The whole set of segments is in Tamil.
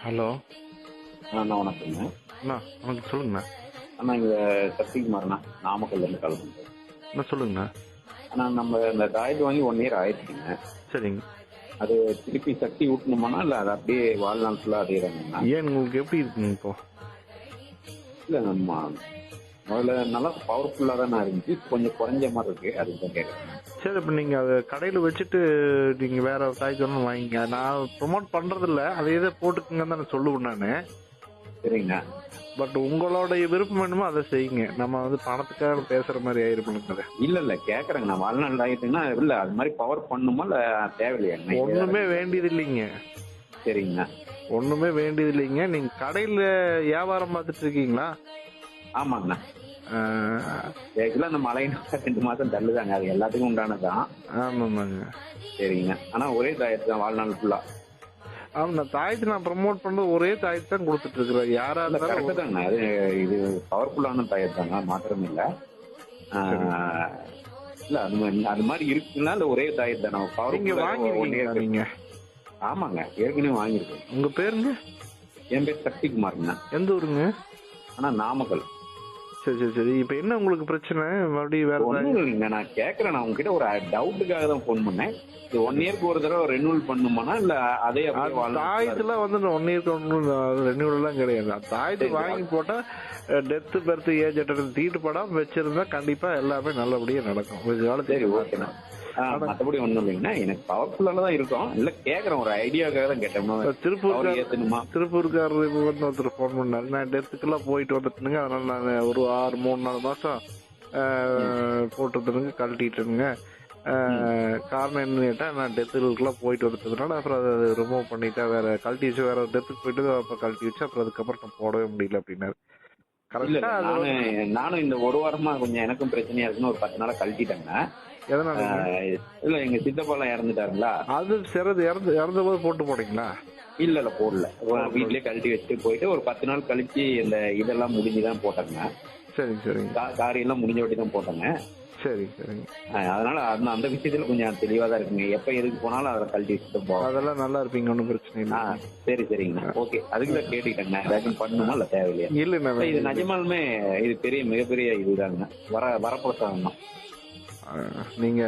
ஹலோ. அண்ணா வணக்கங்க. அண்ணா வணக்கம், சொல்லுங்கண்ணா. அண்ணா இங்கே சக்திகுமார்ண்ணா, நாமக்கல்லேருந்து கால் பண்ணுறேன். அண்ணா சொல்லுங்கண்ணா. அண்ணா நம்ம இந்த தாயத்து வாங்கி 1 இயர் ஆயிடுச்சுங்க. சரிங்க. அது திருப்பி சக்தி ஊட்டணுமாண்ணா, இல்லை அது அப்படியே வாழ்நாள் ஃபுல்லாக அதே தாங்கண்ணா? ஏன் உங்களுக்கு எப்படி இருக்குங்க இப்போ? இல்லை நம்ம முதல்ல நல்லா பவர்ஃபுல்லாக தானே இருந்துச்சு, கொஞ்சம் குறைஞ்ச மாதிரி இருக்குது, அதுக்கு தான் கேட்குறேன். சரி, இப்போ நீங்கள் அதை கடையில் வச்சுட்டு நீங்கள் வேறு தாய்க்கு ஒன்று வாங்கிங்க. நான் ப்ரொமோட் பண்ணுறதில்ல, அதை எதை போட்டுக்குங்கன்னு தான் நான் சொல்லுவேன் நான். சரிங்கண்ணா. பட் உங்களுடைய விருப்பம் வேணுமோ அதை செய்யுங்க. நம்ம வந்து பணத்துக்காக பேசுகிற மாதிரி ஆயிருப்பணுங்க. இல்லை கேட்குறேங்க, நான் வாழ்நாள் ஆகிட்டுங்கன்னா இல்லை அது மாதிரி பவர் பண்ணுமா இல்லை தேவையில்லையா? ஒன்றுமே வேண்டியது இல்லைங்க. சரிங்கண்ணா. ஒன்றுமே வேண்டியது இல்லைங்க. நீங்கள் கடையில் வியாபாரம் பார்த்துட்டு இருக்கீங்களா? ஆமாங்கண்ணா. ஆக்சுவலாக அந்த மழை 2 மாதம் தள்ளுதாங்க, அது எல்லாத்துக்கும் உண்டானதுதான். ஆமாம்மாங்க. சரிங்க. ஆனால் ஒரே தாயத்து தான் வாழ்நாள் ஃபுல்லாக. ஆமா, தாயத்து நான் ப்ரமோட் பண்றது ஒரே தாயத்து தான் கொடுத்துட்டு இருக்கிறேன். யாரா இருந்தாலும் தாங்க, அது இது பவர்ஃபுல்லான தாயத்து தாங்க, மாத்திரம் இல்லை. இல்லை அது மாதிரி இருக்குன்னா இல்லை ஒரே தாயத்து தான். நம்ம பவர் வாங்கிருக்கீங்க? ஆமாங்க, ஏற்கனவே வாங்கியிருக்கேன். உங்க பேருங்க? என் பேர் சக்திகுமாருங்க. எந்த ஊருங்க? ஆனால் நாமக்கல். சரி சரி சரி. இப்போ என்ன உங்களுக்கு பிரச்சனை? மறுபடியும் வேற ஒன்றும் இல்லைங்க, நான் கேட்குறேன். நான் உங்ககிட்ட ஒரு டவுட்டுக்காக தான் ஃபோன் பண்ணேன். இது 1 இயர்க்கு ஒரு தடவை ரெனியூவல் பண்ணுமானா இல்லை அதே தாயத்துல வந்து 1 இயர்க்கு ஒன்றும் ரெனியூவல் எல்லாம் கிடையாது. தாயத்து வாங்கி போட்டா டெத்து பெர்த் ஏஜ் அட்டன் தீட்டுப்படாம வச்சிருந்தா கண்டிப்பா எல்லாமே நல்லபடியா நடக்கும். சரி, ஓகேண்ணா. மற்றபடி ஒன்றும் இல்லைங்கண்ணா, எனக்கு பவர்ஃபுல்லாக தான் இருக்கும். இல்லை கேட்குறேன், ஒரு ஐடியாக்காக தான் கேட்டேன். திருப்பூர்காரர் இப்போ வந்து ஒருத்தர் ஃபோன் பண்ணாரு. நான் டெத்துக்கெல்லாம் போயிட்டு வந்துட்டுனுங்க, அதனால நான் ஒரு 3-4 மாசம் போட்டுருந்துருங்க, கழட்டிட்டுருங்க. காரணம் என்னன்னு கேட்டா, நான் டெத்துகளுக்குலாம் போயிட்டு வந்துட்டதுனால அப்புறம் அதை ரிமூவ் பண்ணிட்டேன். வேற கழட்டி வச்சு வேற டெத்துக்கு போயிட்டு அப்ப கழட்டி வச்சு அப்புறம் அதுக்கப்புறம் நான் போடவே முடியல அப்படின்னாரு. கரெக்டா? நானும் இந்த 1 வாரமா கொஞ்சம் எனக்கும் பிரச்சனையா இருக்குன்னு ஒரு 10 நாளா கழட்டிட்டேங்க. எதனால? இல்ல எங்க சித்தப்பாலாம் இறந்துட்டாருங்களா, அது இறந்த போது போட்டு போட்டீங்களா? இல்ல போடல, வீட்லயே கழட்டி வச்சுட்டு போயிட்டு ஒரு 10 நாள் கழிச்சு இந்த இதெல்லாம் முடிஞ்சுதான் போட்டேங்க. சரிங்க சரிங்க. காரியெல்லாம் முடிஞ்ச வட்டி தான் போட்டேங்க. சரி சரிங்க. அதனால அந்த விஷயத்துல கொஞ்சம் தெளிவா தான் இருக்குங்க. எப்ப எதுக்கு போனாலும் அதை கழட்டி வச்சுட்டு போவோம். அதெல்லாம் நல்லா இருப்பீங்க, ஒன்றும் பிரச்சனை இல்லை. சரி சரிங்கண்ணா, ஓகே. அதுக்கு தான் கேட்டுக்கிட்டேங்க, ஏதாச்சும் பண்ணணுமா இல்லை தேவையில்லையா? இல்லைண்ணா, இது நிஜமாலுமே இது மிகப்பெரிய இதுதாங்க, வரப்பிரசாதம் தான். நீங்க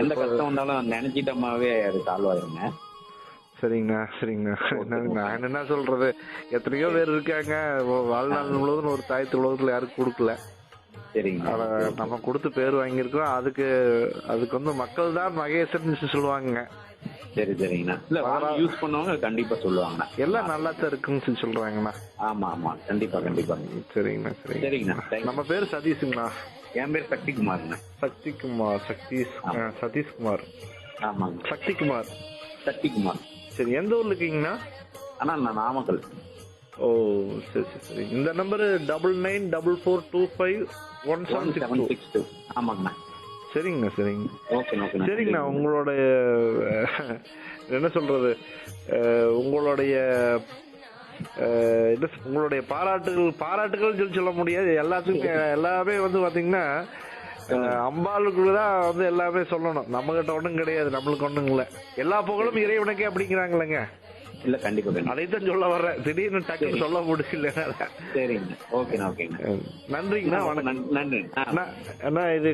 எந்த கஷ்டம் வந்தாலும் நினைச்சிட்டமாவே அது சால்வ் ஆயிருங்க. சரிங்கண்ணா சரிங்கண்ணா. நான் என்ன சொல்றது, எத்தனையோ பேர் இருக்காங்க வாழ்நாள் முழுவதும் ஒரு தாயத்து உலகத்துல யாருக்கும் கொடுக்கல. சரிங்க. நம்ம கொடுத்து பேர் வாங்கியிருக்கிறோம். அதுக்கு வந்து மக்கள் தான் மகேசன் சொல்லுவாங்க. சரி சரிங்கண்ணா. இல்ல யூஸ் பண்ணுவாங்க, கண்டிப்பா சொல்லுவாங்க எல்லாம் நல்லா தான் இருக்குன்னு சொல்றாங்கண்ணா. ஆமா கண்டிப்பா. சரிங்கண்ணா சரிங்கண்ணா. நம்ம பேர் சதீஷுங்கண்ணா. என் பேர் சக்திகுமாருங்க. சதீஷ்குமார். ஆமாங்க, சக்திகுமார். சரி, எந்த ஊர்ல இருக்கீங்கண்ணா? அண்ணா நான் நாமக்கல். ஓ சரி சரி. இந்த நம்பர் 9944251762. ஆமாங்கண்ணா. சரிங்கண்ணா சரிங்க. ஓகே சரிங்கண்ணா. உங்களோட என்ன சொல்றது, உங்களுடைய பாராட்டுகள் சொல்ல முடியாது. எல்லாத்துக்கும் எல்லாமே வந்து பாத்தீங்கன்னா அம்பாளுக்குதான் வந்து எல்லாமே சொல்லணும். நம்ம கிட்ட ஒண்ணும் கிடையாது, நம்மளுக்கு ஒண்ணும் இல்ல. எல்லா புகழும் இறைவனுக்கே அப்படிங்கிறாங்களேங்க. இல்ல கண்டிப்பா அதைத்தான் சொல்ல வர்றேன். திடீர்னு டக்குன்னு சொல்ல முடியல. சரிங்க. ஓகேண்ணா. நன்றிங்கண்ணா. நன்றி. அண்ணா இது